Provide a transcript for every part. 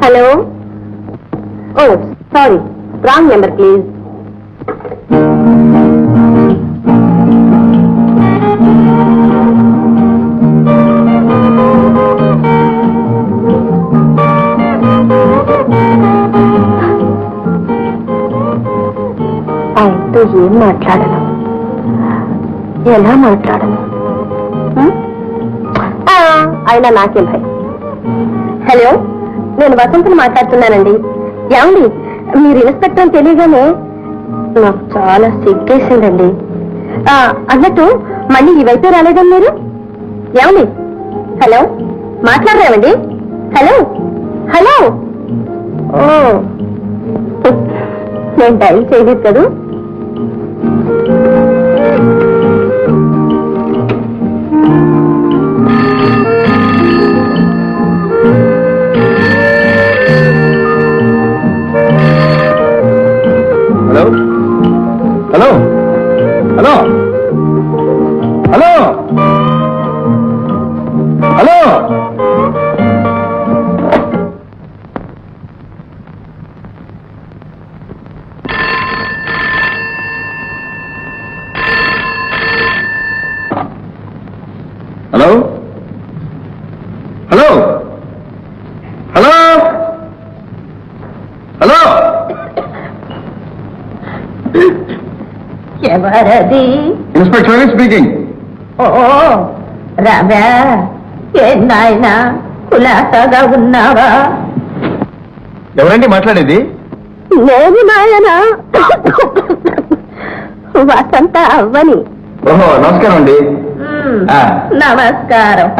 Hello. Oh sorry, wrong number please. ఆయనతో ఏం మాట్లాడను, ఎలా మాట్లాడను? అయినా నాకేం భయం. హలో, నేను వసంతని మాట్లాడుతున్నానండి. ఏమండి, మీరు ఇన్స్పెక్టర్ అని తెలియగానే నాకు చాలా సిగ్గేసిందండి. అన్నట్టు మళ్ళీ ఈ వైపే రాలేదండి మీరు? ఏమండి, హలో, మాట్లాడరామండి? Hello hello. ఓ, నేను డైల్ చేయలేదు కదా. Hello hello hello hello. Hello hello hello hello. ఎవరది? Inspector speaking. ఓ రావా, ఏం నాయనా కులాసాగా ఉన్నావా? ఎవరండి మాట్లాడేది? నేను నాయనా వసంత అవ్వని. ఓహో, నమస్కారం అండి. నమస్కారం.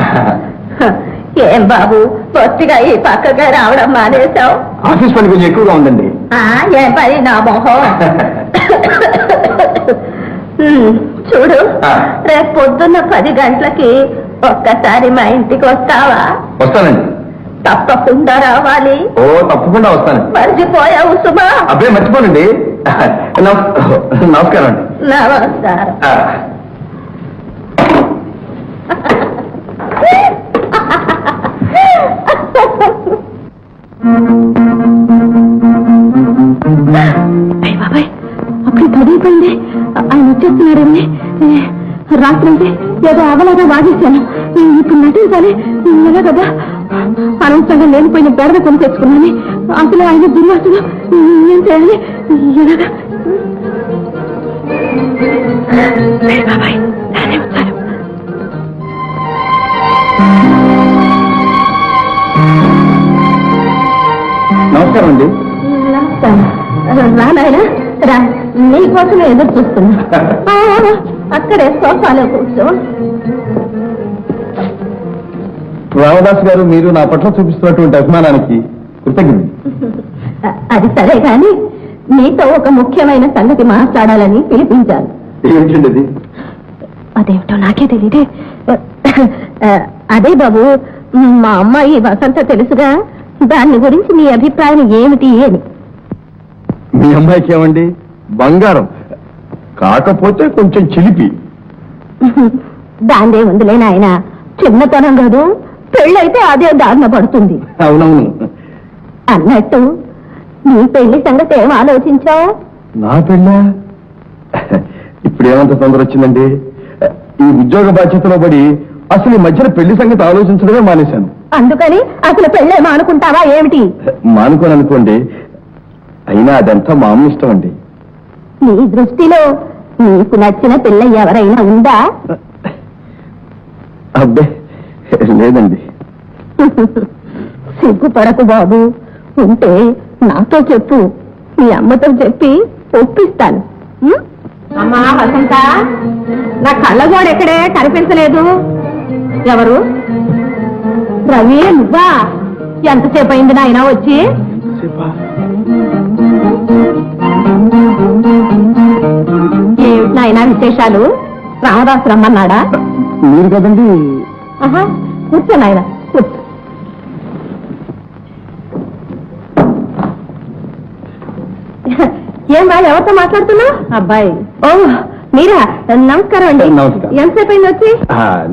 ఏం బాబు, పొత్తిగా ఈ పక్కగా రావడం మానేశావు? ఆఫీస్ పని కొంచెం ఎక్కువగా ఉందండి. ఏం పని నా మొహం. చూడు, రేపు పొద్దున్న 10 గంటలకి ఒక్కసారి మా ఇంటికి వస్తావా? వస్తానండి. తప్పకుండా రావాలి. ఓ, తప్పకుండా వస్తాను. మర్చిపోయావు సుమా? అబ్బే మర్చిపోనండి. నమస్కారం అండి. నమస్కారం. బాబాయ్, అప్పుడు పడిపోయింది. ఆయన వచ్చేస్తున్నాడేమి? రాత్రి అంటే ఏదో అవలాగా వాదిస్తాను. ఇప్పుడు నటించాలి ఎలా కదా? అనవసరంగా లేనిపోయిన బెడద కొని తెచ్చుకున్నాను. అసలు ఆయన దుర్వాసులు ఏం చేయాలి? ఎలాగా? బాబాయ్ నానే వచ్చారు. నమస్కారం అండి. నాయన రా, నీకోసం ఎదురు చూస్తున్నా. అక్కడే సోఫాలో కూర్చో. రామదాస్ గారు, మీరు నా పట్ల చూపిస్తున్నటువంటి అభిమానానికి కృతజ్ఞత. అది సరే కాని, నీతో ఒక ముఖ్యమైన సంగతి మాట్లాడాలని పిలిపించాను. ఏమిటండి అది? అదేమిటో నాకే తెలియదే. అదే బాబు, మా అమ్మాయి వసంత తెలుసుగా, దాని గురించి నీ అభిప్రాయం ఏమిటి అని. మీ అమ్మాయికి ఏమండి? బంగారం, కాకపోతే కొంచెం చిలిపి. దాందే ఉందిలే నాయన, చిన్నతనం కాదు, పెళ్ళైతే అదే దారిన పడుతుంది. అవునవును. అన్నట్టు నీ పెళ్లి సంగతి ఏం ఆలోచించావు? నా పెళ్ళా? ఇప్పుడు ఏమంత తొందర వచ్చిందండి? ఈ ఉద్యోగ బాధ్యతలో పడి అసలు ఈ మధ్యన పెళ్లి సంగతి ఆలోచించడమే మానేశాను. అందుకని అసలు పెళ్ళే మానుకుంటావా ఏమిటి? మానుకోననుకోండి, అయినా అదంతా మా అమ్మ ఇష్టం అండి. నీ దృష్టిలో నీకు నచ్చిన పిల్ల ఎవరైనా ఉందా? అబ్బే లేదండి. సిగ్గుపడకు బాబు, ఉంటే నాతో చెప్పు, మీ అమ్మతో చెప్పి ఒప్పిస్తాను. అమ్మా వసంత, నా కళ్ళగోడు ఎక్కడే కనిపించలేదు. ఎవరు? రవి, నువ్వా? ఎంతసేపు అయింది నాయన వచ్చి? ఏమిటి నాయన విశేషాలు? రామదాసు రమ్మన్నాడా? మీరు కదండి. కూర్చో నాయన, కూర్చో. ఏం వాళ్ళు ఎవరితో మాట్లాడుతున్నా? అబ్బాయి. ఓ మీరా, నమస్కారం అండి. నమస్కారం. ఎంతసేపు అయింది వచ్చి?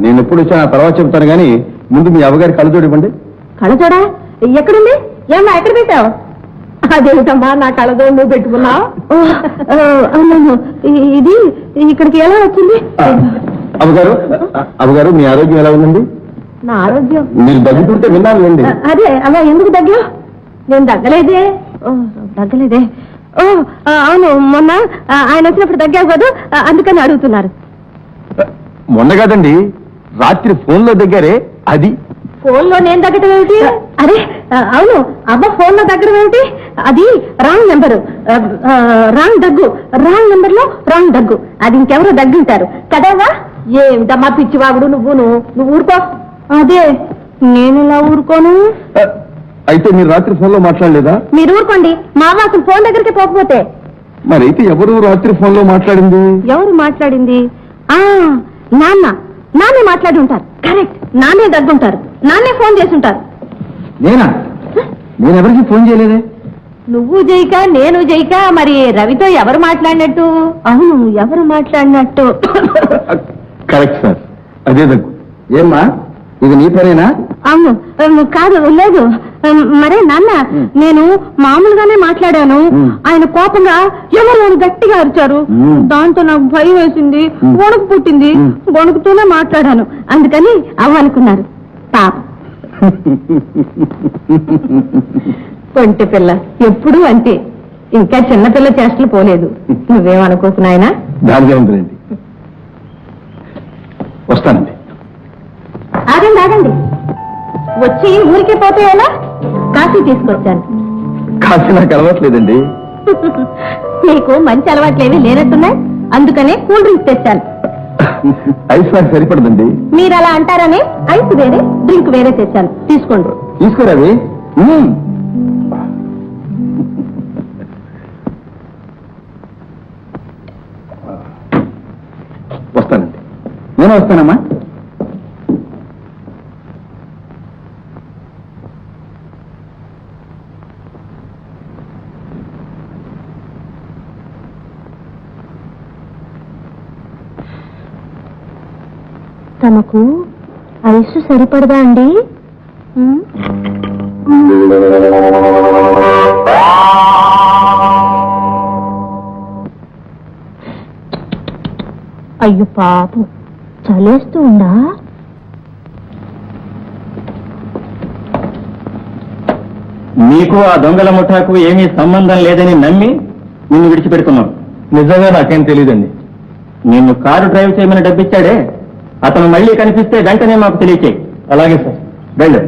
నేను ఎప్పుడు వచ్చా తర్వాత చెప్తాను, కానీ ముందు మీ అవ్వగారి కళ్ళజోడు ఇవ్వండి. కళ్ళజోడా ఎక్కడుంది? ఏమ్మా ఎక్కడ పెట్టావు? అదేమిటమ్మా నా కళ్ళతో నువ్వు పెట్టుకున్నావు? అవును, ఇది ఇక్కడికి ఎలా వచ్చింది? అమ్మగారు మీ ఆరోగ్యం ఎలా ఉందండి? నా ఆరోగ్యం మీరు దగ్గుతుంటే విన్నాను. అదే అలా ఎందుకు దగ్గు? నేను దగ్గలేదే. దగ్గలేదే. అవును, మొన్న ఆయన వచ్చినప్పుడు దగ్గావు కదా, అందుకని అడుగుతున్నారు. మొన్న కాదండి, రాత్రి ఫోన్ లో దగ్గరే. అది ఫోన్ లో నేను దగ్గటం ఏమిటి? అరే అవును, అబ్బా ఫోన్ లో దగ్గర ఏమిటి? అది రాంగ్ నెంబరు, రాంగ్ దగ్గు. రాంగ్ నెంబర్ లో రాంగ్ దగ్గు. అది ఇంకెవరో దగ్గుంటారు కదవా? ఏమిటమ్మా పిచ్చివాగుడు నువ్వు ఊరుకో. అదే నేను ఇలా ఊరుకోను. అయితే మీరు రాత్రి ఫోన్ లో మాట్లాడలేదా? మీరు ఊరుకోండి, మా అసలు ఫోన్ దగ్గరికి పోకపోతే. మరైతే ఎవరు రాత్రి ఫోన్ లో మాట్లాడింది? ఎవరు మాట్లాడింది? నాన్నే మాట్లాడి ఉంటారు. కరెక్ట్, నాన్నే దగ్గుంటారు, నాన్నే ఫోన్ చేసి ఉంటారు. నేనా? నేనెవరికి ఫోన్ చేయలేదే. నువ్వు చేయక నేను చేయక మరి రవితో ఎవరు మాట్లాడినట్టు? అవును, ఎవరు మాట్లాడినట్టు? కరెక్ట్ సార్, అదే దగ్గు. ఏమ్మా, ఇది నీ పేరేనా? అవును, కాదు, లేదు. మరే నాన్న, నేను మామూలుగానే మాట్లాడాను. ఆయన కోపంగా ఎవరు గట్టిగా అరిచారు. దాంతో నాకు భయం వేసింది, వణుకు పుట్టింది. వణుకుతూనే మాట్లాడాను, అందుకని అవ్వనుకున్నారు. పాప కొంటి పిల్ల ఎప్పుడూ అంతే, ఇంకా చిన్నపిల్ల చేష్టలు పోలేదు. నువ్వేమనుకోకున్నాయనా? దానిగా ఉంటుందండి. వస్తానండి. ఆగండి, వచ్చి ఊరికి పోతే ఎలా? కాఫీ తీసుకొచ్చాను. కాఫీ నాకు అలవాట్లేదండి. నీకు మంచి అలవాట్లేవి లేనట్టున్నాయి, అందుకనే కూల్ డ్రింక్స్ తెచ్చాను. ఐస్ నాకు సరిపడదండి. మీరు అలా అంటారని ఐస్ వేరే, డ్రింక్ వేరే తెచ్చాను, తీసుకోండి. తీసుకోరావి. వస్తానండి. నేను వస్తానమ్మా. తమకు ఐసు సరిపడదా అండి? అయ్యో పాపం, చలేస్తూ ఉందా? నీకు ఆ దొంగల ముఠాకు ఏమీ సంబంధం లేదని నమ్మి నిన్ను విడిచిపెడుతున్నాం. నిజంగా నాకేం తెలియదండి. నిన్ను కారు డ్రైవ్ చేయమని డబ్బిచ్చాడే, అతను మళ్ళీ కనిపిస్తే వెంటనే మాకు తెలియచేయి. అలాగే సార్, వెళ్ళు.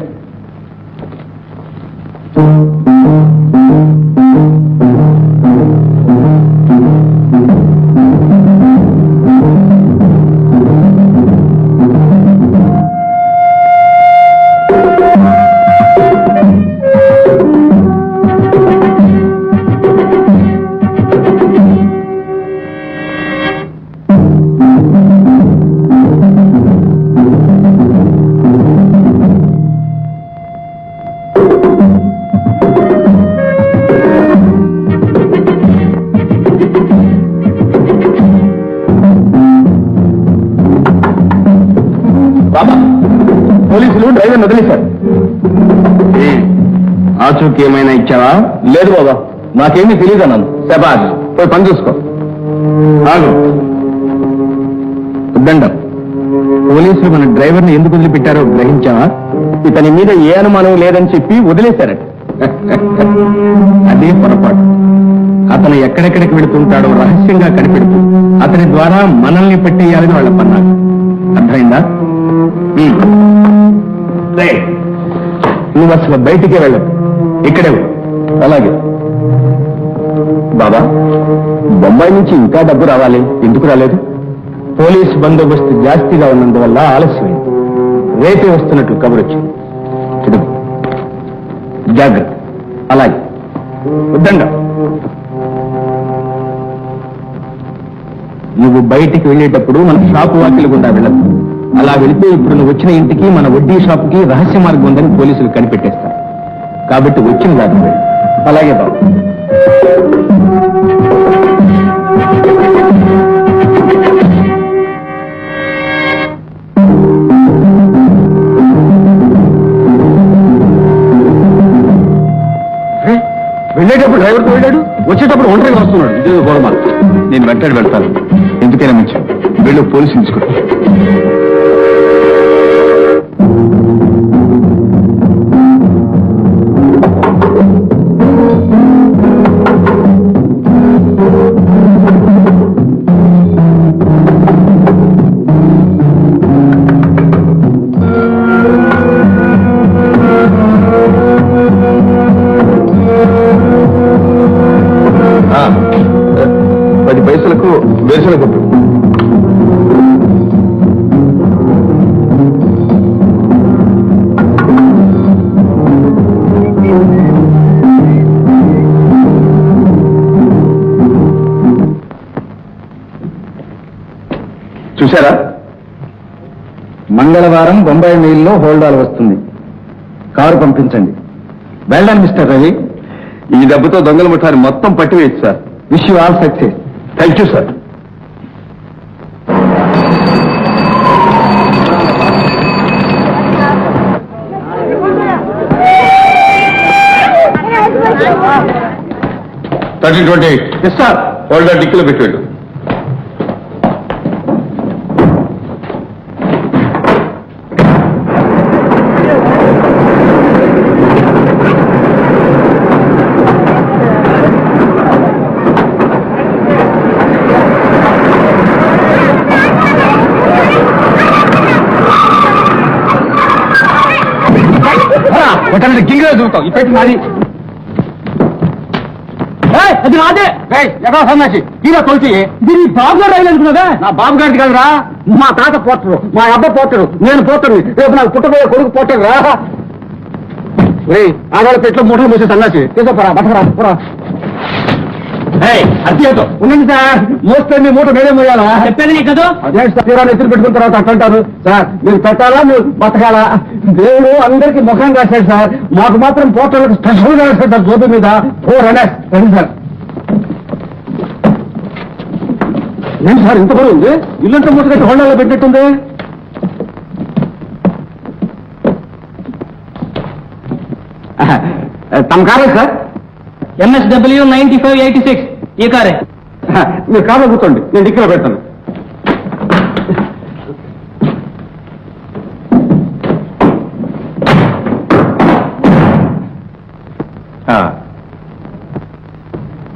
పోలీసులు డ్రైవర్ వదిలేశారు. ఆచూకీ ఏమైనా ఇచ్చావా? లేదు బాబా, నాకేమీ తెలియదు అన్నాను. శబాష్, పోయి పని చూసుకో. దండం. పోలీసులు మన డ్రైవర్ని ఎందుకు వదిలిపెట్టారో గ్రహించావా? ఇతని మీద ఏ అనుమానం లేదని చెప్పి వదిలేశారట. అదే పొరపాటు. అతను ఎక్కడెక్కడికి వెళుతుంటాడో రహస్యంగా కనిపెడుతూ అతని ద్వారా మనల్ని పెట్టేయాలని వాళ్ళ పన్నాడు. అర్థమైందా? నువ్వు అసలు బయటికే వెళ్ళదు, ఇక్కడే. అలాగే బాబా, బొంబాయి నుంచి ఇంకా డబ్బు రావాలి, ఎందుకు రాలేదు? పోలీసు బందోబస్తు జాస్తిగా ఉన్నందువల్ల ఆలస్యమైంది. రేపే వస్తున్నట్లు కబురు వచ్చింది. జాగ్రత్త. అలాగే వద్దంగా. నువ్వు బయటికి వెళ్ళేటప్పుడు మన షాపు వాకిలి గుండా వెళ్ళదు. అలా వెళితే ఇప్పుడు నువ్వు వచ్చిన ఇంటికి మన వడ్డీ షాపుకి రహస్య మార్గం ఉందని పోలీసులు కనిపెట్టేస్తారు. కాబట్టి వచ్చిన దాని వెళ్ళు. అలాగే బాబు. వెళ్ళేటప్పుడు డ్రైవర్తో వెళ్ళాడు, వచ్చేటప్పుడు ఒంటరిగా వస్తున్నాడు. ఇదే గోడమాల. నేను వెంటాడి వెళ్తాను. ఎందుకైనా మంచి వెళ్ళు, పోలీసులు తీసుకుంటా. వేరుశనగ పప్పు. చూసారా, మంగళవారం బొంబాయి మెయిల్లో హోల్డాల్ వస్తుంది. కారు పంపించండి. Well done mister Ravi. ఈ దెబ్బతో దొంగల ముఠాన్ని మొత్తం పట్టివేయచ్చు sir. Wish you all success. Thank you sir. Sir holder డిక్కీలో పెట్టాడు. గింగిలో చూస్తాం. ఇప్పటి నాది, అది నాదే. ఎక్కడ సన్నాసి ఇలా తోచి దీన్ని బాబు గారు రైలు అనుకున్నదా? నా బాబు గారికి కాదురా, మా తాత పోతాడు, మా అబ్బ పోతాడు, నేను పోతాడు, రేపు నాకు పుట్టబోయే కొడుకు పోతాడు రా. ఆడవాళ్ళ పెట్లో మూటలు మూసే సన్నాసి తీసుకోరా, బతకరా. అత్యంతో ఉండండి సార్, మోస్తే మీ మూట మేడే మోయాలా? చెప్పేది నీ కదా. అదే తీరాన్ని ఎత్తులు పెట్టుకున్న తర్వాత అంటారు సార్, మీరు పెట్టాలా మీరు బతకాలా? దేవుడు అందరికీ ముఖం రాశాడు సార్, మాకు మాత్రం పోటలకు స్పెషల్ గా రాశాడు సార్ జోబు మీద. రండి సార్. ఏంటి సార్ ఇంత బరువు ఉంది? ఇల్లంతా మూటగట్టి హోండాలో పెట్టినట్టుంది. తమ కారే సార్? MSW 9586 ఈ కారే. మీరు కారులో కూర్చోండి, నేను డిక్కీలో పెడతాను.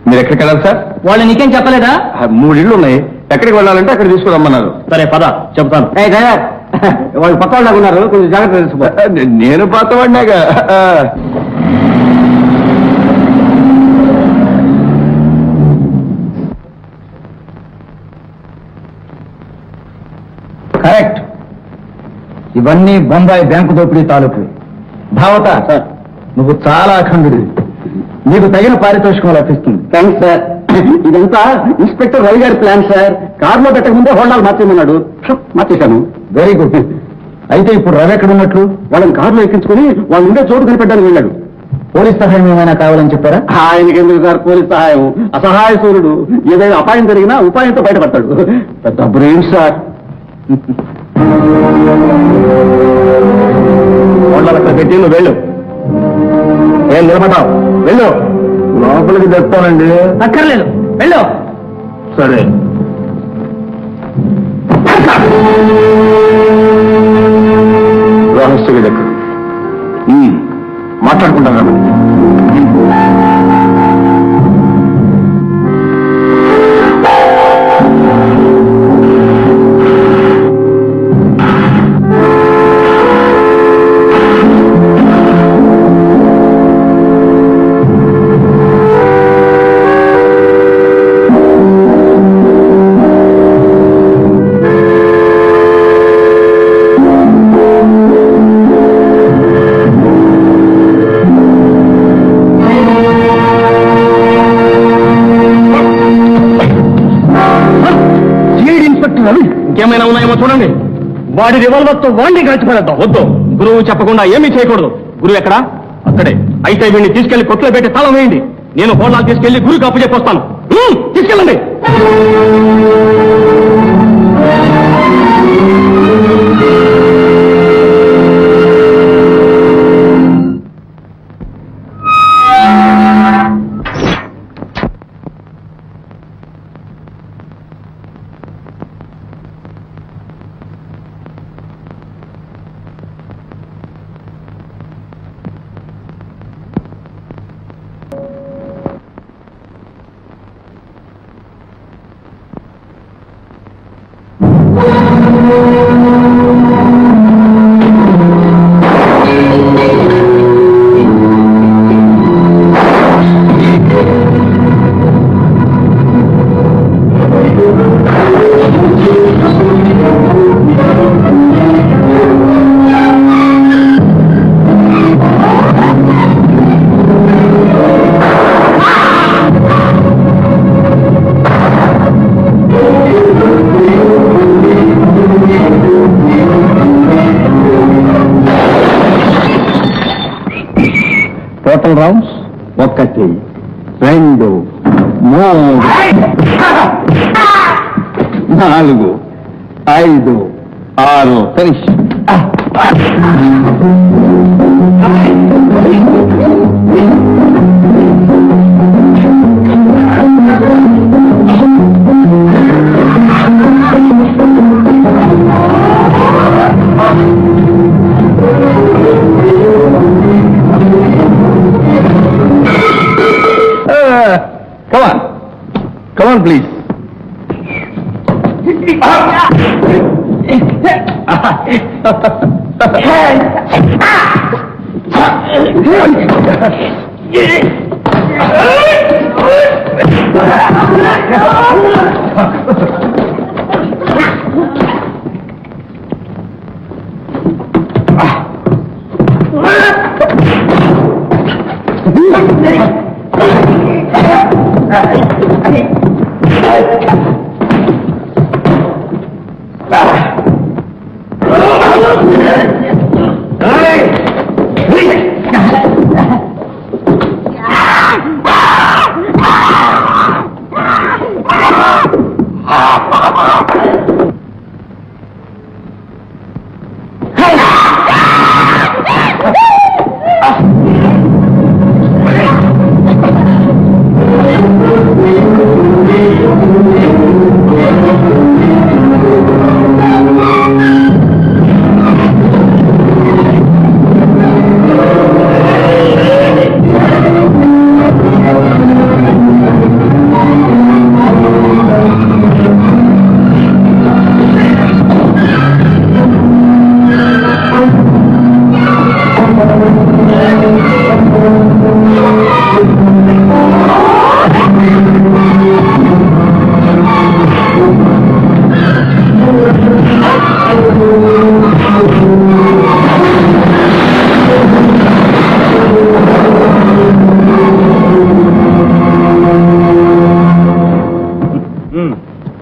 మీరు ఎక్కడికి వెళ్ళాలి సార్? వాళ్ళు నీకేం చెప్పలేదా? 3 ఇళ్ళు ఉన్నాయి, ఎక్కడికి వెళ్ళాలంటే అక్కడ తీసుకురమ్మన్నారు. సరే పద చెప్తాను. వాళ్ళు పక్క వాళ్ళగా ఉన్నారు, కొంచెం జాగ్రత్త తెలుసుకో. నేను పాత వాడినాగా. కరెక్ట్. ఇవన్నీ బొంబాయి బ్యాంకు దోపిడీ తాలూకు. భావత సార్, నువ్వు చాలా అఖండుడి. నీకు తగిన పారితోషికం లభిస్తుంది. Thanks sir. ఇదంతా ఇన్స్పెక్టర్ రవి గారి ప్లాన్ సార్. కారులో పెట్టక ముందే హోండాలు మార్చేమన్నాడు, మార్చేశాను. Very good. అయితే ఇప్పుడు రవి ఎక్కడ ఉన్నట్లు? వాళ్ళని కారులో ఎక్కించుకుని వాళ్ళు ఉండే చోటు కనిపెట్టడానికి వెళ్ళాడు. పోలీస్ సహాయం ఏమైనా కావాలని చెప్పారా? ఆయనకి ఎందుకు సార్ పోలీస్ సహాయం? అసహాయ సూర్యుడు. ఏదైనా అపాయం జరిగినా ఉపాయంతో బయటపడతాడు. పెద్ద బ్రెయిన్ సార్. హోండాలు పెట్టి నువ్వు వెళ్ళు. ఏం నిలబడ్డావు? వెళ్ళు. లోపలికి తెస్తానండి. అక్కర్లేదు, వెళ్ళు. సరే. రహస్య దగ్గర మాట్లాడుకుంటాను. ఇంకేమైనా ఉన్నాయేమో చూడండి. వాడి రివాల్వర్తో వాడిని గడిచిపోయేద్దాం. వద్దు, గురువు చెప్పకుండా ఏమీ చేయకూడదు. గురువు ఎక్కడా? అక్కడే. అయితే వీడిని తీసుకెళ్లి కొట్లో పెట్టి తాళం వేయండి. నేను హోండాలు తీసుకెళ్లి గురువుకి అప్పు చెప్పొస్తాను. తీసుకెళ్ళండి. Total rounds 1 2 3 4 5 6 finish. Come on, please.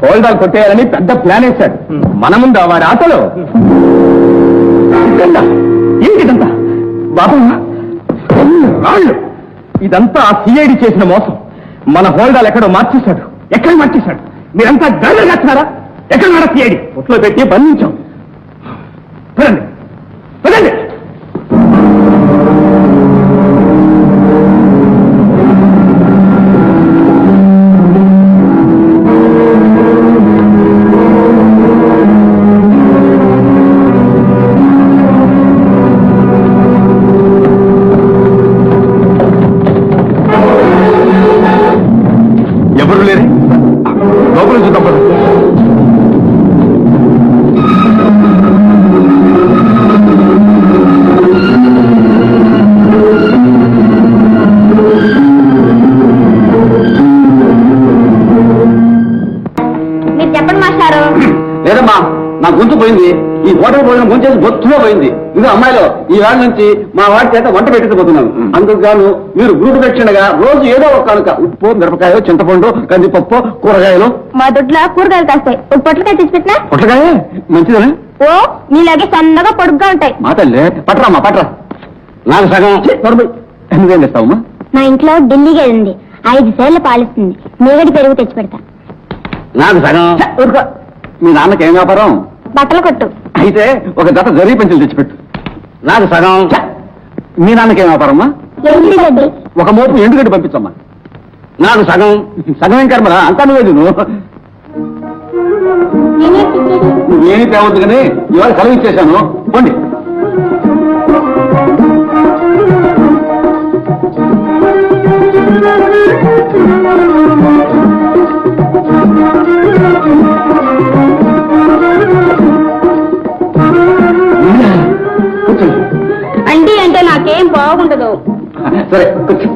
హోల్డాలు కొట్టేయాలని పెద్ద ప్లాన్ వేశాడు. మన ముందు వారి ఆటలో ఏంటిదంతా బాబు రాళ్ళు. ఇదంతా ఆ సిఐడి చేసిన మోసం. మన హోల్డాలు ఎక్కడో మార్చేశాడు. ఎక్కడ మార్చేశాడు? మీరంతా గర్వం చేస్తున్నారా? ఎక్కడ మన సిఐడి ఒట్లో పెట్టి బంధించాం. పదండి పదండి. ఎవరు లేరు లోపల చూద్దాం. మీరు చెప్పండి మాస్టారు. లేదమ్మా, నా గొంతు పోయింది. ఈ హోటల్ భోజనం గుంచేసి బొత్తుగా పోయింది. ఇది అమ్మాయిలో ఈ వేళ నుంచి మా వాడి చేత వంట పెట్టిపోతున్నాను. అందుకు గాను మీరు గ్రూప్ దక్షిణగా రోజు ఏదో ఒక కనుక ఉప్పు, మిరపకాయ, చింతపండు, కందిపప్పు, కూరగాయలు. మా దొడ్లో కూరగాయలు కాస్తాయి. ఒక పొట్లకాయ తీసి పెట్టినా? పొట్లకాయ మంచిదనే. ఓ నీలాగే సన్నగా పొడుగ్గా ఉంటాయి. మా తల్లి పట్రామ్మా పట్రా. నాకు సగం ఎందుకేం చేస్తావమ్మా? మా ఇంట్లో ఢిల్లీగా ఉంది. 5 సార్లు పాలిస్తుంది. మీగడి పెరుగు తెచ్చి పెడతా. నాకు సగం. మీ నాన్నకి ఏం వ్యాపారం? బట్టలు కొట్టు. అయితే ఒక జత జరీ పెంచులు తెచ్చిపెట్టు. నాకు సగం. మీ నాన్నకేం వ్యాపారమ్మా? ఎండుగడ్డి. ఒక మోపు ఎండుగడ్డి పంపించమ్మా. నాకు సగం. సగం ఏం కర్మరా, అంతా నువ్వే నువ్వు. నువ్వేమీ తేవద్దు కానీ ఇవాళ సెలవు ఇచ్చేశాను. పోండి. బాగుండదు. సరే కూర్చో.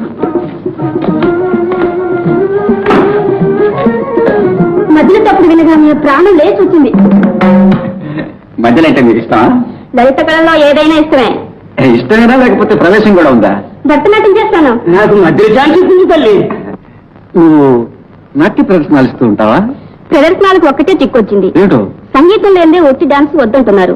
మధ్యలో తప్పుడు వినగా మీ ప్రాణం లేచి వచ్చింది. మధ్యలో అంటే మీకు ఇష్టమా? లలిత కళలో ఏదైనా ఇష్టమే. ఇష్టమేనా లేకపోతే ప్రవేశం కూడా ఉందా? భరతనాట్యం చేస్తాను. నాకు మధ్య ఛాన్స్ ఇస్తుంది తల్లి. నువ్వు నాట్య ప్రదర్శనలు ఇస్తూ ఉంటావా? ప్రదర్శనలకు ఒక్కటే చిక్కొచ్చింది. ఏమిటో? సంగీతం లేదే వచ్చి డాన్స్ వద్దంటున్నారు.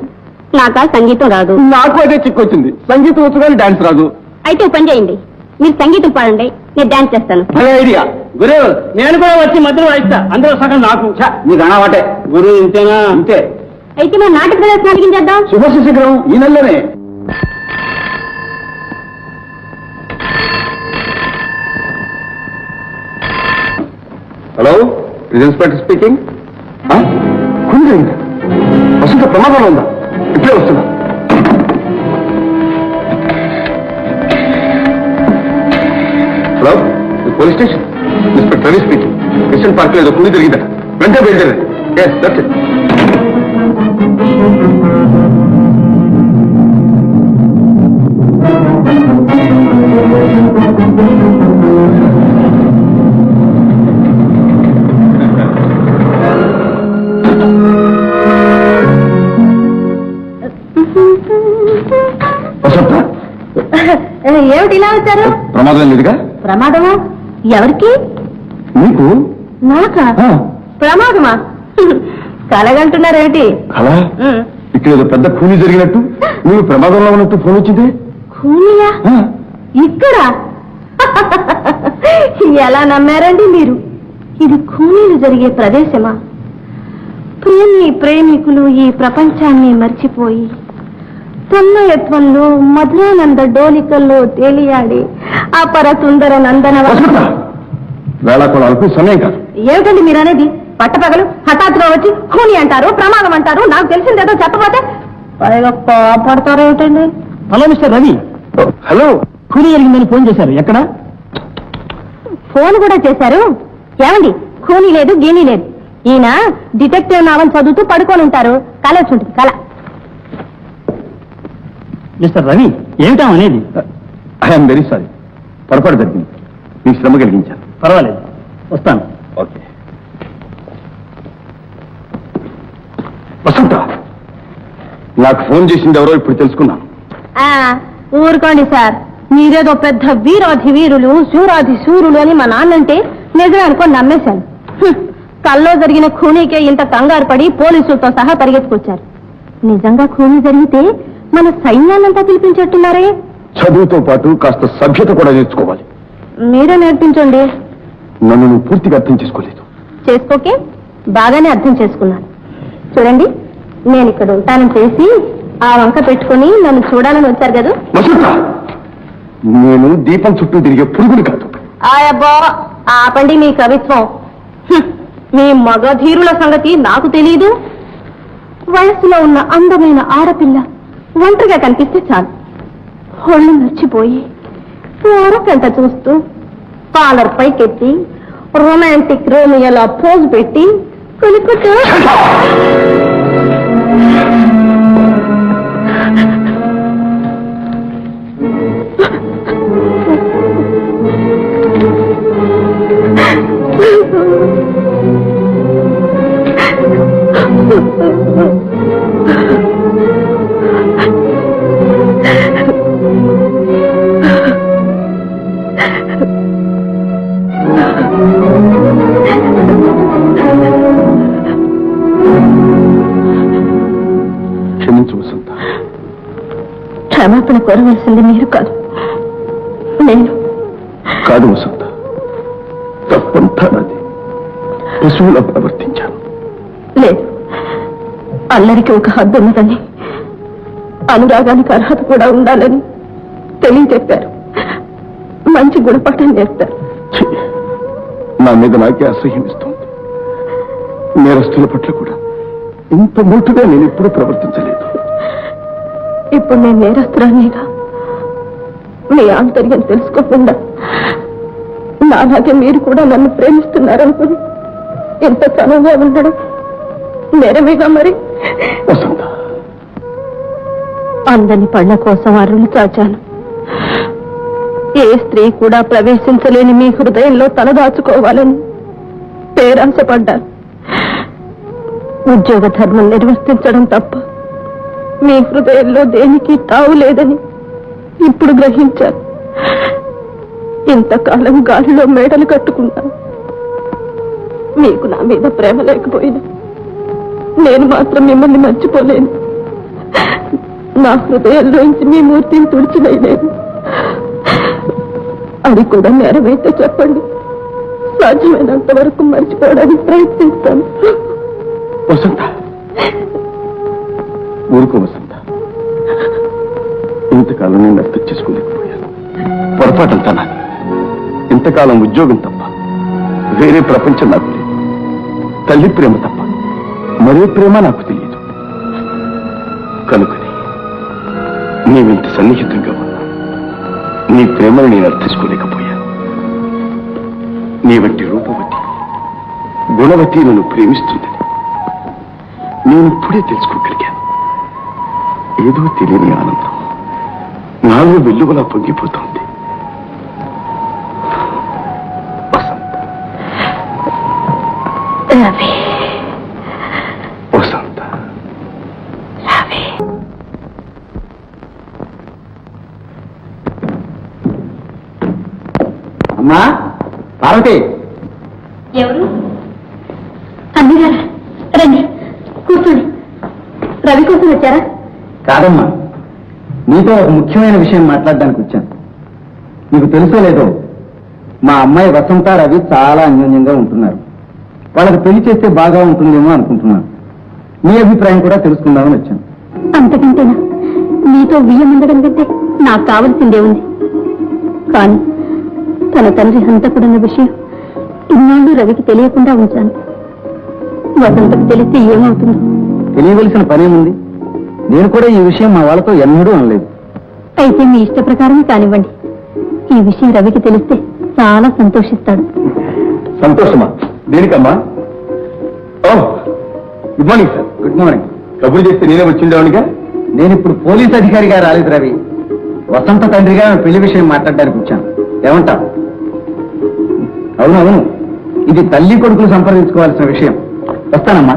నాకా సంగీతం రాదు. నాకు అదే చిక్కొచ్చింది. సంగీతం వచ్చు కానీ డాన్స్ రాదు. అయితే ఓ పని చేయండి, మీరు సంగీతం పాడండి, నేను డాన్స్ చేస్తాను. భలే ఐడియా. గురు నేను కూడా వచ్చి మధ్యలో వాయిస్తా, అందులో సగం నాకు. నీకు అనావాటే. గురు ఇంతేనా? అంతే. అయితే మా నాటక ప్రదర్శన అడిగించేద్దాం. శుభశిఖరం ఈ నెలలోనే. Hello, inspector speaking. వసంత ప్రమాదంలో ఉందా? ఇప్పుడే వస్తున్నా. Hello, police station. Inspector Ravi speaking. Christian park లో ఏదో కుడి జరిగిందా? వెంటనే బయలుదేరండి. Yes, that's it. ఏమిటి ఇలా వచ్చారు? ప్రమాదం లేదుగా? ప్రమాదమా? ఎవరికి? నీకు. నాకా? ప్రమాదమా? కలగంటున్నారేమిటి? అలా ఇక్కడ ఏదో పెద్ద కూలీ జరిగినట్టు, నువ్వు ప్రమాదంలో ఉన్నట్టు ఫోన్ వచ్చింది. కూలియా? ఇక్కడ? ఎలా నమ్మారండి మీరు? ఇది కూలీలు జరిగే ప్రదేశమా? ప్రేమికులు ఈ ప్రపంచాన్ని మర్చిపోయి తన్మయత్వంలో మధురానంద డోలికల్లో తేలియాడి అపర సుందర నందన. వేళాకోళాలకు సమయం కాదు. ఏమిటండి మీరు అనేది? పట్టపగలు హఠాత్తుగా వచ్చి కూని అంటారు, ప్రమాదం అంటారు. నాకు తెలిసిందేదో చెప్పబోతే పైగా కోపడతారు ఏమిటండి? Hello mister Ravi. హలో. కూలీ జరిగిందని ఫోన్ చేశారు. ఎక్కడ? ఫోన్ కూడా చేశారు. ఏమండి, కూని లేదు గీని లేదు. ఈయన డిటెక్టివ్ నావల్ చదువుతూ పడుకొని ఉంటారు. కల వచ్చుంటుంది కల. మిస్టర్ రవి, ఏమిటా అనేది? I'm very sorry. పొరపాటు జరిగింది. మీకు శ్రమ కలిగించాను. పర్వాలేదు, వస్తాను. ఓకే. వసంత, నాకు ఫోన్ చేసింది ఎవరో ఇప్పుడు తెలుసుకున్నాను. ఊరుకోండి సార్, మీరేదో పెద్ద వీరాధి వీరులు శూరాధి శూరులు అని మా నాన్నంటే నిజమే అనుకొని నమ్మేశాను. కల్లో జరిగిన ఖూనీకే ఇంత కంగారు పడి పోలీసులతో సహా పరిగెత్తుకొచ్చారు. నిజంగా ఖూనీ జరిగితే మన సైన్యాన్నంతా పిలిపించేట్టున్నారే. చదువుతో పాటు కాస్త సభ్యత కూడా నేర్చుకోవాలి. మీరే నేర్పించండి. నన్ను నువ్వు పూర్తిగా అర్థం చేసుకోలేదు. చేసుకోకే బాగానే అర్థం చేసుకున్నాను. చూడండి, నేను ఇక్కడ ఉంటానని చేసి ఆ వంక పెట్టుకుని నన్ను చూడాలని వచ్చారు కదా. వసంత, నేను దీపం చుట్టూ తిరిగే పురుగుని కాదు. ఆయబ్బా, ఆపండి మీ కవిత్వం. మీ మగధీరుల సంగతి నాకు తెలీదు. వయస్సులో ఉన్న అందమైన ఆడపిల్ల ఒంటరిగా కనిపిస్తే చాలు, ఒళ్ళు మర్చిపోయి ఓరకంట చూస్తూ పాలర్ పైకెత్తి రొమాంటిక్ రోమియోలా పోజ్ పెట్టి కొనుక్కుంటూ క్షమించు వసంత. క్షమాపణ కోరవలసింది మీరు కాదు, నేను. కాదు వసంత, తప్పంతా నాది. పశువులా ప్రవర్తించాను. లేదు, అల్లరికి ఒక హద్దు ఉన్నదని, అనురాగానికి అర్హత కూడా ఉండాలని తెలియజెప్పారు. మంచి గుణపాఠం నేర్పారు. ఛీ, నా మీద నాకే అసహ్యం ఇస్తుంది. నేరస్తుల పట్ల కూడా ఇంత మోటుగా నేను ఎప్పుడూ ప్రవర్తించలేదు. ఇప్పుడు నేను నేరస్తురాలిగా మీ ఆంతర్యం తెలుసుకోకుండా నాలాగే మీరు కూడా నన్ను ప్రేమిస్తున్నారనుకుని ఎంత చనువుగా ఉండడం నేరమేగా మరి. వసంత, అందని పళ్ళ కోసం అరులు చాచాను. ఏ స్త్రీ కూడా ప్రవేశించలేని మీ హృదయంలో తలదాచుకోవాలని పేరాశపడ్డాను. ఉద్యోగ ధర్మం నిర్వర్తించడం తప్ప మీ హృదయంలో దేనికి తావు లేదని ఇప్పుడు గ్రహించాను. ఇంతకాలం గాలిలో మేడలు కట్టుకున్నాను. మీకు నా మీద ప్రేమ లేకపోయినా నేను మాత్రం మిమ్మల్ని మర్చిపోలేను. నా హృదయంలోంచి మీ మూర్తిని తుడిచివేయలేను. అది కూడా నేరమైతే చెప్పండి, సాధ్యమైనంత వరకు మర్చిపోవడానికి ప్రయత్నిస్తాను. వసంత, ఊరుకో వసంత. ఇంతకాలం నేను అర్థం చేసుకోలేకపోయాను. పొరపాటంతా నాది. ఇంతకాలం ఉద్యోగం తప్ప వేరే ప్రపంచం నాకు లేదు. తల్లి ప్రేమ తప్ప మరే ప్రేమ నాకు తెలియదు. కనుకని నీవింత సన్నిహితంగా ఉన్నా నీ ప్రేమను నేను అర్థించుకోలేకపోయాను. నీ వంటి రూపవతి, గుణవతి నన్ను ప్రేమిస్తుందని నేను ఇప్పుడే తెలుసుకోగలిగాను. ఏదో తెలియని ఆనందం నాలో వెల్లువలా పొంగిపోతోంది. వసంత, అమ్మా పార్వతి. ఎవరు? అన్నగారా, రండి కూర్చోండి. రవి కోసం వచ్చారా? కాదమ్మా, నీతో ఒక ముఖ్యమైన విషయం మాట్లాడడానికి వచ్చాను. నీకు తెలుసో లేదో, మా అమ్మాయి వసంత రవి చాలా అన్యోన్యంగా ఉంటున్నారు. వాళ్ళకి పెళ్లి చేస్తే బాగా ఉంటుందేమో అనుకుంటున్నాను. నీ అభిప్రాయం కూడా తెలుసుకుందామని వచ్చాను. అంతకంటేనా? మీతో బియ్యమందడం కంటే నాకు కావలసిందే ఉంది. కానీ తన తండ్రి హంతకుడన్న విషయం ఇన్నాళ్ళు రవికి తెలియకుండా ఉంచాను. వసంతకు తెలిస్తే ఏమవుతుందో. తెలియవలసిన పనేముంది? నేను కూడా ఈ విషయం మా వాళ్ళతో ఎన్నడూ అనలేదు. అయితే మీ ఇష్ట ప్రకారమే కానివ్వండి. ఈ విషయం రవికి తెలిస్తే చాలా సంతోషిస్తాడు. సంతోషమా? దేనికమ్మా? Good morning sir. Good morning. కబురు చేస్తే నేనే వచ్చిండేవాడిగా. నేను ఇప్పుడు పోలీస్ అధికారిగా రాలేదు రవి. వసంత తండ్రిగా పెళ్లి విషయం మాట్లాడడానికి వచ్చాను. ఏమంటా? అవునవును, ఇది తల్లి కొడుకులు సంప్రదించుకోవాల్సిన విషయం. వస్తానమ్మా.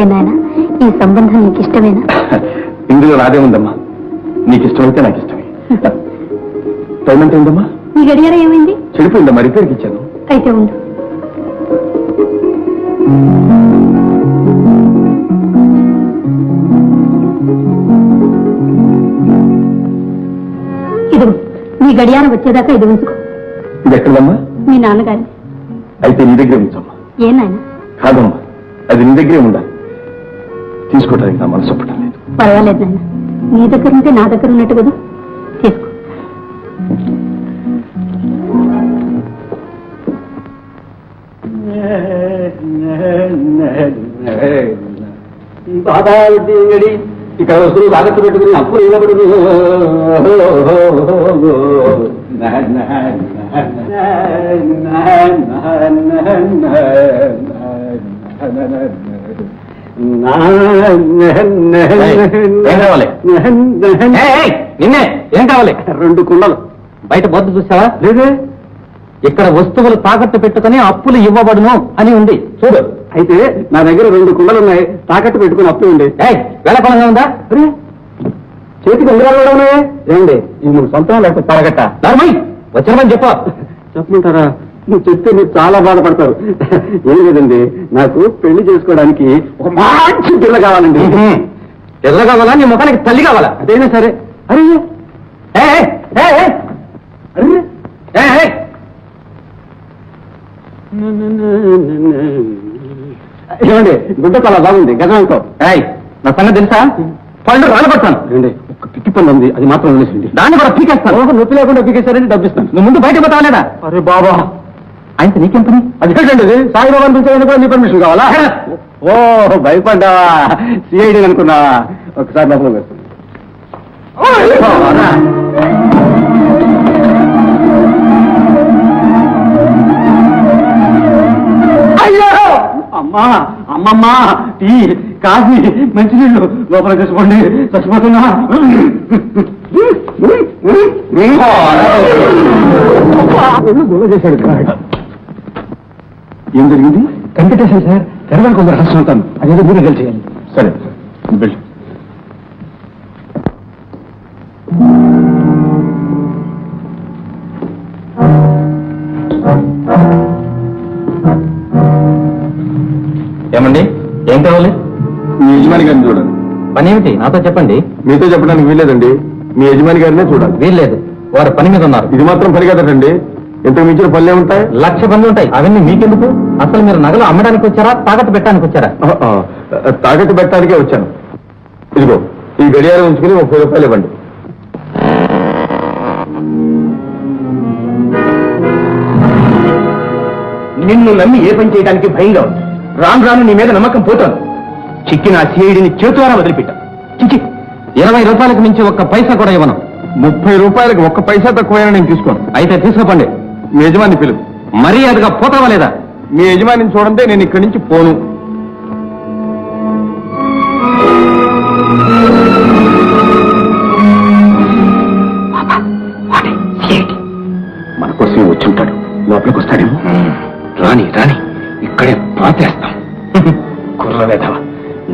ఏనాయనా, ఈ సంబంధం నీకు ఇష్టమేనా? ఇందులో నాదే ఉందమ్మా. నీకు ఇష్టమైతే నాకు ఇష్టమే. టైం ఎంత ఉందమ్మా? నీ గడియారం ఏమైంది? చెడిపోయిందమ్మా, రిపేర్కి ఇచ్చాను. అయితే ఉండు. ఇది నీ గడియారం వచ్చేదాకా ఇది ఉంచుకో. ఇది ఎక్కడమ్మా? మీ నాన్నగారి. అయితే నీ దగ్గరే ఉంచమ్మా. ఏ నాయన? కాదమ్మా, అది నీ దగ్గరే ఉండాలి. తీసుకోవడానికి నా మనసు ఒప్పటం లేదు. పర్వాలేదు నాయన, నీ దగ్గర ఉంటే నా దగ్గర ఉన్నట్టు కదా. తీసుకో. ఇక్కడ వస్తువులు తాగట్టు పెట్టుకుని అప్పులు ఇవ్వబడు. నిన్నే ఏం కావాలి? 2 కుండలు. బయట బొద్దు చూసావా? లేదే. ఇక్కడ వస్తువులు తాకట్టు పెట్టుకుని అప్పులు ఇవ్వబడును అని ఉంది, చూడు. అయితే నా దగ్గర 2 కుండలు ఉన్నాయి. తాకట్టు పెట్టుకుని అప్పు ఉంది. వేళకొలంగా ఉందా? చేతికి ఉంగరాలు కూడా ఉన్నాయే. ఏమండి, ఇది నువ్వు సొంతం లేకపోతే తాగట్ట? వచ్చినమని చెప్పమంటారా? నువ్వు చెప్తే మీరు చాలా బాధపడతారు. ఏం లేదండి, నాకు పెళ్లి చేసుకోవడానికి ఒక మంచి పిల్ల కావాలండి. పిల్ల కావాలా? నీ ముఖానికి తల్లి కావాలా? అదైనా సరే. అరే ఏమండి, గుడ్డ చాలా బాగుంది, గజంతో. నా సంగతి తెలుసా? పళ్ళు రాలబడతాను. ఏమండి, ఒక పిక్కి పళ్ళు ఉంది, అది మాత్రం వదిలేసింది. దాన్ని కూడా పీకేస్తాను. నొప్పి లేకుండా పీకేస్తారని డబ్బిస్తాను. నువ్వు ముందు బయట పోతావా? అరే బాబా, అయితే నీకేం పని? అది ఏంటండి, సాయిబాబా అనిపించాలని కూడా నీ పర్మిషన్ కావాలా? ఓ భయపడ్డావా? సిఐడి అనుకున్నావా? ఒకసారి లోపల వేస్తాను. అయ్యో అమ్మా, అమ్మమ్మా, టీ కాఫీ మంచినీళ్ళు లోపల తీసుకోండి చచ్చిపోతున్నా చేశాడు. ఏం జరిగింది? కనిపెట్టేశాను సార్. తెరవడానికి కొందరు రహస్యం అవుతాను. అదేదో మీరు కలిసేయాలి. సరే వెళ్ళి. ఏమండి, ఏం కావాలి? మీ యజమాని గారిని చూడండి. పని ఏమిటి? నాతో చెప్పండి. మీతో చెప్పడానికి వీల్లేదండి. మీ యజమాని గారినే చూడాలి. వీల్లేదు, వారు పని మీద ఉన్నారు. ఇది మాత్రం పని కదండి. ఇంతకు మించిన పనులే ఉంటాయి. 1,00,000 పనులు ఉంటాయి. అవన్నీ మీకెందుకు? అసలు మీరు నగలు అమ్మడానికి వచ్చారా, తాకట్టు పెట్టడానికి వచ్చారా? తాకట్టు పెట్టడానికే వచ్చాను. ఇదిగో ఈ గడియారం ఉంచుకుని 30 రూపాయలు ఇవ్వండి. నిన్ను నమ్మి ఏ పని చేయడానికి భయంగా ఉంది. రాను రాను నీ మీద నమ్మకం పోతాను. చిక్కిన సిఐడిని చేతులారా వదిలిపెట్టాను. చిచి, 20 రూపాయలకు మించి ఒక్క పైసా కూడా ఇవ్వను. 30 రూపాయలకు ఒక్క పైసా తక్కువైనా నేను తీసుకోను. అయితే తీసుకోపండి. మీ యజమాని పిలువు. మర్యాదగా పోతావా లేదా? మీ యజమానిని చూడంటే నేను ఇక్కడి నుంచి పోను. మన కోసం వచ్చుంటాడు. లోపలికి వస్తాడేమో. రాని రాని ఇక్కడే పాతేస్తాం. కుర్రవేధవ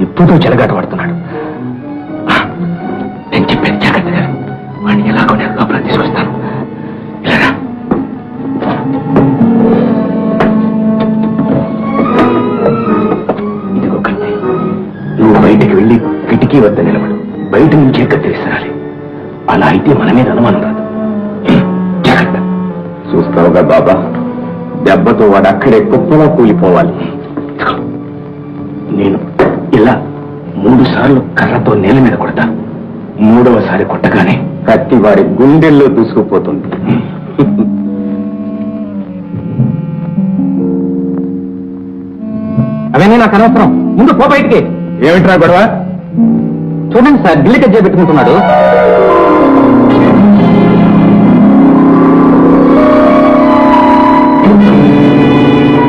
నిప్పుతో చెలగాట పడుతున్నాడు. నేను చెప్పేది జాగ్రత్తగా వాడిని ఎలాగో నేను లోపల తీసుకొస్తాను. ఇలా ఇదిగో కంటే నువ్వు బయటికి వెళ్ళి కిటికీ వద్ద నిలబడు. బయట నుంచే కత్తిరిస్తారాలి. అలా అయితే మన మీద అనుమానం రాదు. జాగ్రత్త. చూస్తావుగా బాబా, దెబ్బతో వాడు అక్కడే కుప్పలా కూలిపోవాలి. నేను ఇలా 3 సార్లు కర్రతో నేల మీద కొడతాను. 3వసారి కొట్టగానే కత్తి వాడి గుండెల్లో దూసుకుపోతుంది. అవన్నీ నాకు అనవసరం. ముందు పో బయటికి. ఏమిట్రా గొడవ? చూడండి సార్, గిల్లి కజ్జా పెట్టుకుంటున్నాడు.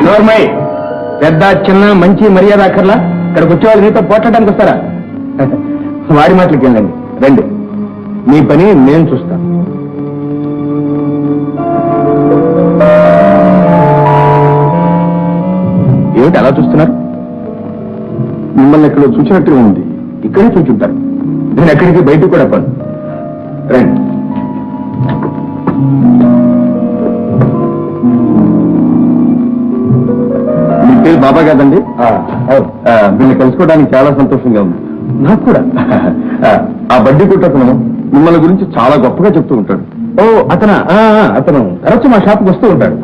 నోర్మై, పెద్ద చిన్న మంచి మర్యాద అక్కర్లా. ఇక్కడికి వచ్చేవాళ్ళు మీతో పోట్లాడడానికి వస్తారా? వాడి మాటలకి వెళ్ళండి. రండి, మీ పని నేను చూస్తాను. ఏమిటి అలా చూస్తున్నారు? మిమ్మల్ని ఎక్కడో చూసినట్టుగా ఉంది. ఇక్కడే చూచుంటారు. నేను ఎక్కడికి బయటకు కూడా పను. రండి. మీ పేరు బాబా కాదండి? వీళ్ళని కలుసుకోవడానికి చాలా సంతోషంగా ఉంది. నాకు కూడా. ఆ బడ్డీ కొట్టతను మిమ్మల్ని గురించి చాలా గొప్పగా చెప్తూ ఉంటాడు. ఓ అతను తరచు మా షాప్కి వస్తూ ఉంటాడు.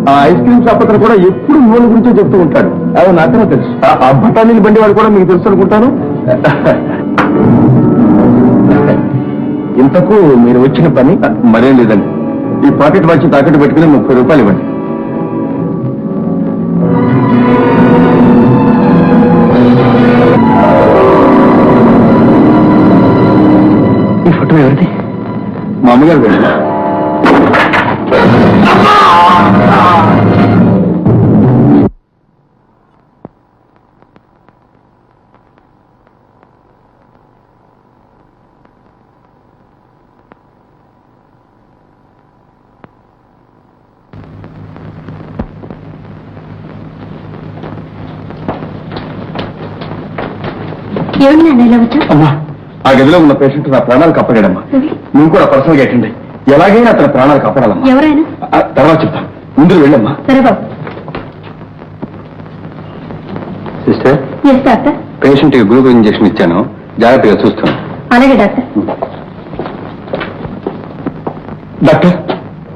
ఆ ఐస్ క్రీమ్ షాప్ అతను కూడా ఎప్పుడు మిమ్మల్ని గురించే చెప్తూ ఉంటాడు. అవును, అతను తెలుసు. ఆ బఠానీలు బండి వాడు కూడా మీకు తెలుసు అనుకుంటాను. ఇంతకు మీరు వచ్చిన పని మరేం లేదండి. ఈ పాకెట్ వాచ్ తాకట్టు పెట్టుకుని 30 రూపాయలు ఇవ్వండి. ఈ ఫోటో ఎవరిది? మా అమ్మగారు వెళ్ళి. ఏమిటి నాన్న ఇలా వచ్చా? అమ్మా, ఆ గదిలో ఉన్న పేషెంట్ నా ప్రాణాలు కాపాడాడమ్మా. నువ్వు కూడా పర్సనల్గా అటెండ్. ఎలాగైనా అతని ప్రాణాలు కాపాడాలమ్మా. ఎవరైనా తర్వాత చెప్తాను. ముందు వెళ్ళమ్మా. సరే బాబు. Sister, yes doctor. పేషెంట్ కి గ్లూకోజ్ ఇంజెక్షన్ ఇచ్చాను. జాగ్రత్తగా చూస్తాను. అలాగే డాక్టర్. డాక్టర్,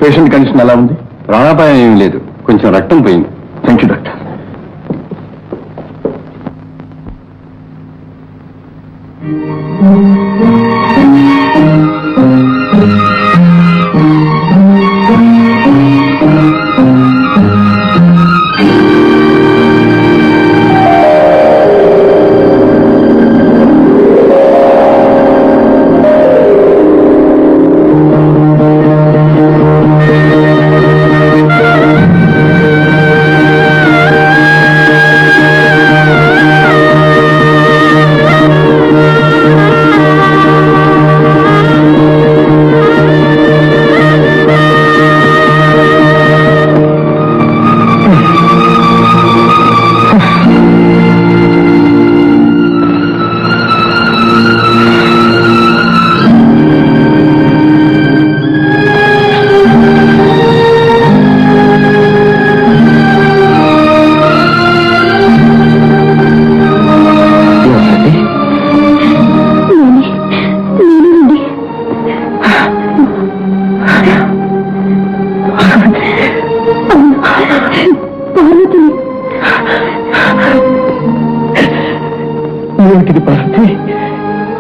పేషెంట్ కండిషన్ ఎలా ఉంది? ప్రాణాపాయం ఏమీ లేదు, కొంచెం రక్తం పోయింది. Thank you doctor.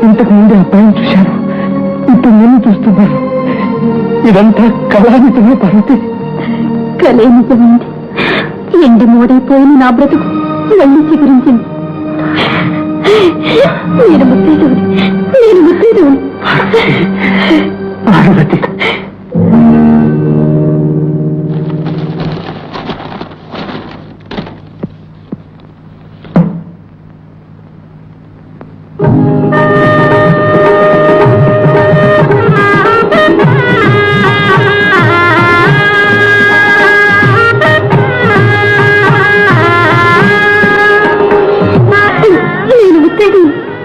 ఇంతకు ముందు అబ్బాయిని చూశాను, ఇప్పుడు నేను చూస్తున్నాను. ఇదంతా కళానితమే పార్వతి. కలే నిజమైంది. ఎండి మోడైపోయిన నా బ్రతుకు వెళ్ళి చిగురించింది. నేను ముత్తైదువుని. పార్వతి,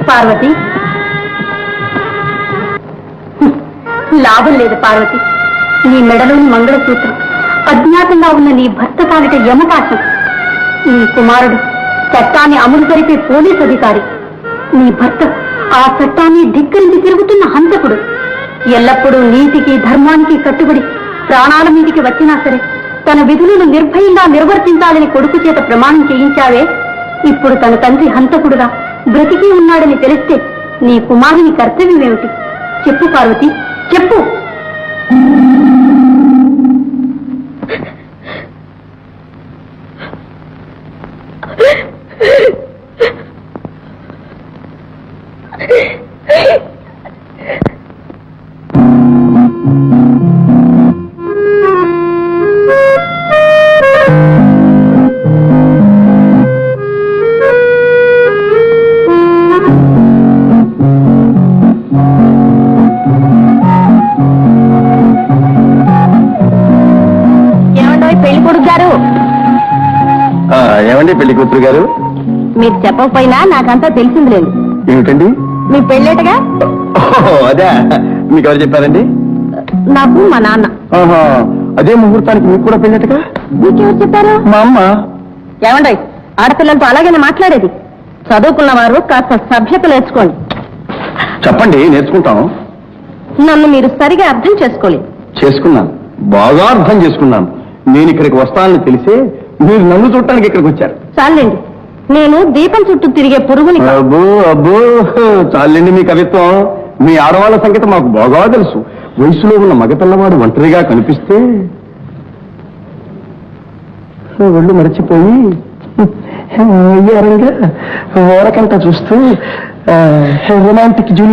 పార్వతి, లాభం లేదు పార్వతి. నీ మెడలోని మంగళసూత్రం, అజ్ఞాతంగా ఉన్న నీ భర్త కాలిట యమపాశం. నీ కుమారుడు చట్టాన్ని అమలు జరిపే పోలీస్ అధికారి. నీ భర్త ఆ చట్టాన్ని ధిక్కరించి తిరుగుతున్న హంతకుడు. ఎల్లప్పుడూ నీతికి ధర్మానికి కట్టుబడి ప్రాణాల మీదికి వచ్చినా సరే తన విధులను నిర్భయంగా నిర్వర్తించాలని కొడుకు చేత ప్రమాణం చేయించావే. ఇప్పుడు తన తండ్రి హంతకుడుగా బ్రతికి ఉన్నాడని తెలిస్తే నీ కుమారుని కర్తవ్యం ఏమిటి? చెప్పు పార్వతి, చెప్పు. పెళ్లి కొడుకు గారు, ఏమండి పెళ్లి కూతురు గారు? మీరు చెప్పకపోయినా నాకంతా తెలిసిందిలేండి. ఏమిటండి? మీ పెళ్ళేటగా? అదే, మీకు ఎవరు చెప్పారండి? నాకు మా నాన్న. అదే ముహూర్తానికి మీకు కూడా పెళ్ళేటగా? మీకెవరు చెప్పారు? మా అమ్మ. ఏమండి, ఆడపిల్లలతో అలాగేనే మాట్లాడేది. చదువుకున్న వారు కాస్త సభ్యత నేర్చుకోండి. చెప్పండి, నేర్చుకుంటాం. నన్ను మీరు సరిగా అర్థం చేసుకోలేదు. చేసుకున్నాను, బాగా అర్థం చేసుకున్నాను. నేను ఇక్కడికి వస్తానని తెలిసే మీరు నన్ను చూడటానికి ఇక్కడికి వచ్చారు. చాలండి, నేను దీపం చుట్టూ తిరిగే పురుగుని కాదు. అబ్బో అబ్బో, చాలండి మీ కవిత్వం. మీ ఆడవాళ్ళ సంగతి మాకు బాగా తెలుసు. వయసులో ఉన్న మగపిల్లవాడు ఒంటరిగా కనిపిస్తే ఒళ్ళు మరచిపోయి ఓరకంట చూస్తూ రొమాంటిక్ జూనియర్